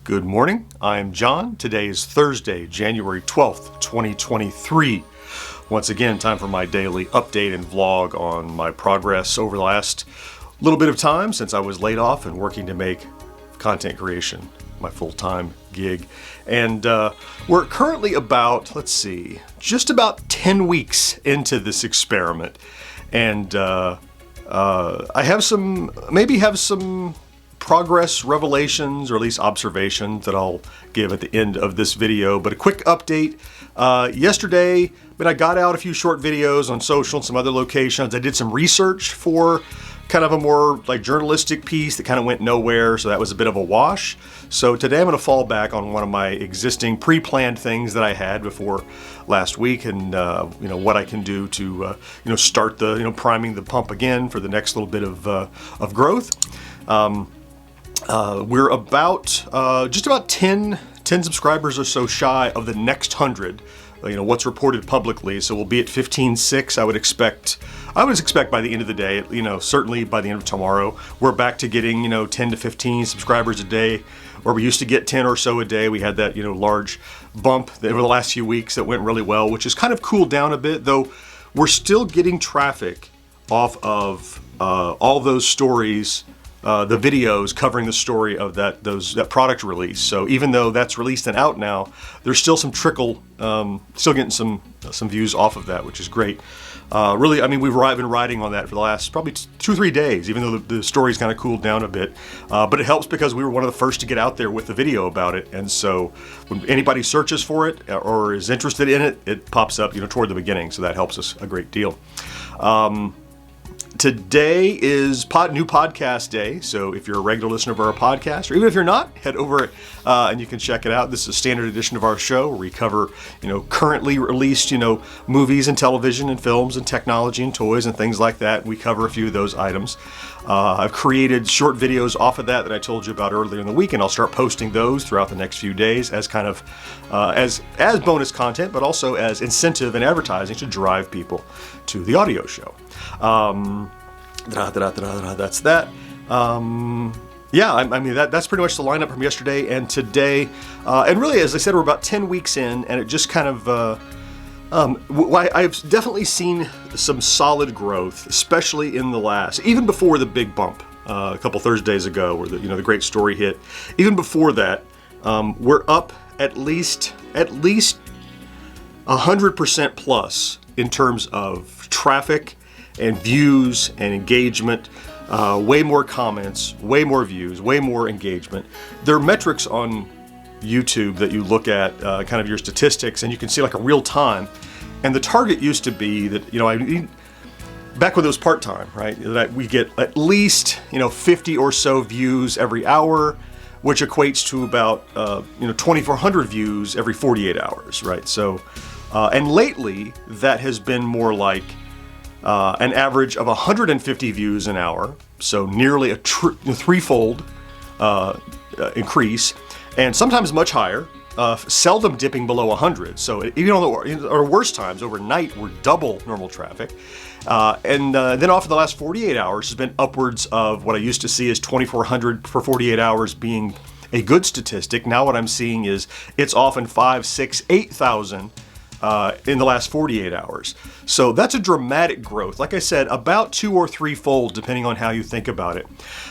Good morning, I'm John. Today is Thursday, January 12th, 2023. Once again, time for my daily update and vlog on my progress over the last little bit of time since I was laid off and working to make content creation my full-time gig. And we're currently about, just about 10 weeks into this experiment. And I have some progress revelations, or at least observations, that I'll give at the end of this video. But a quick update. Yesterday, I got out a few short videos on social and some other locations. I did some research for kind of a more journalistic piece that kind of went nowhere, so that was a bit of a wash. So today I'm going to fall back on one of my existing pre-planned things that I had before last week, and what I can do to start the priming the pump again for the next little bit of growth. We're about just about 10 subscribers or so shy of the next 100. What's reported publicly, so we'll be at 15.6. I would expect by the end of the day, certainly by the end of tomorrow, we're back to getting 10 to 15 subscribers a day, where we used to get 10 or so a day. We had that large bump over the last few weeks that went really well, which has kind of cooled down a bit, though we're still getting traffic off of all those stories, the videos covering the story of that product release. So even though that's released and out now, there's still some trickle, still getting some views off of that, which is great. Really, we've been riding on that for the last probably 2-3 days, even though the story's kind of cooled down a bit. But it helps because we were one of the first to get out there with the video about it, and so when anybody searches for it or is interested in it, it pops up toward the beginning. So that helps us a great deal. Today is new podcast day, so if you're a regular listener of our podcast, or even if you're not, head over and you can check it out. This is a standard edition of our show where we cover, currently released, movies and television and films and technology and toys and things like that. We cover a few of those items. I've created short videos off of that I told you about earlier in the week, and I'll start posting those throughout the next few days as kind of as bonus content, but also as incentive and advertising to drive people to the audio show. That's that. That's pretty much the lineup from yesterday and today. And really, as I said, we're about 10 weeks in, and it just kind of, I've definitely seen some solid growth, especially in the last, even before the big bump, a couple Thursdays ago, where the great story hit. Even before that, we're up at least 100% plus in terms of traffic and views and engagement, way more comments, way more views, way more engagement. There are metrics on YouTube that you look at, kind of your statistics, and you can see a real time. And the target used to be that, back when it was part-time, right, that we get at least, 50 or so views every hour, which equates to about, 2,400 views every 48 hours, right? So, and lately that has been more like an average of 150 views an hour, so nearly a threefold increase, and sometimes much higher, seldom dipping below 100. So even on our worst times, overnight, we're double normal traffic. And then off of the last 48 hours has been upwards of what I used to see as 2,400 for 48 hours being a good statistic. Now what I'm seeing is it's often 5,000, 6,000, 8,000 in the last 48 hours. So that's a dramatic growth. Like I said, about 2 or 3-fold, depending on how you think about it.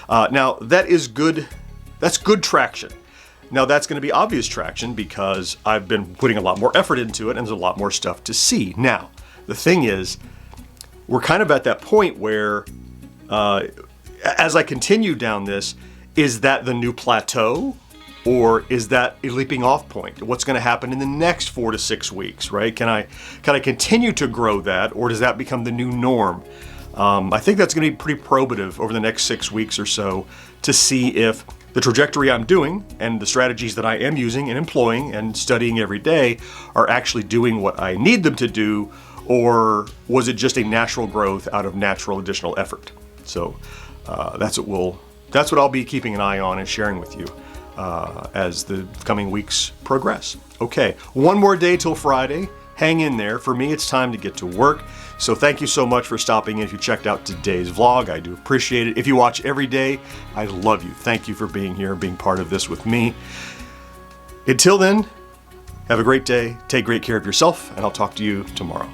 Now that is good. That's good traction. Now that's going to be obvious traction because I've been putting a lot more effort into it and there's a lot more stuff to see. Now, the thing is, we're kind of at that point where, as I continue down this, is that the new plateau? Or is that a leaping off point? What's going to happen in the next 4 to 6 weeks, right? Can I continue to grow that, or does that become the new norm? I think that's going to be pretty probative over the next 6 weeks or so to see if the trajectory I'm doing and the strategies that I am using and employing and studying every day are actually doing what I need them to do, or was it just a natural growth out of natural additional effort? So that's what I'll be keeping an eye on and sharing with you as the coming weeks progress. Okay, one more day till Friday. Hang in there. For me, it's time to get to work. So thank you so much for stopping in. If you checked out today's vlog, I do appreciate it. If you watch every day, I love you. Thank you for being here, being part of this with me. Until then, have a great day, take great care of yourself, and I'll talk to you tomorrow.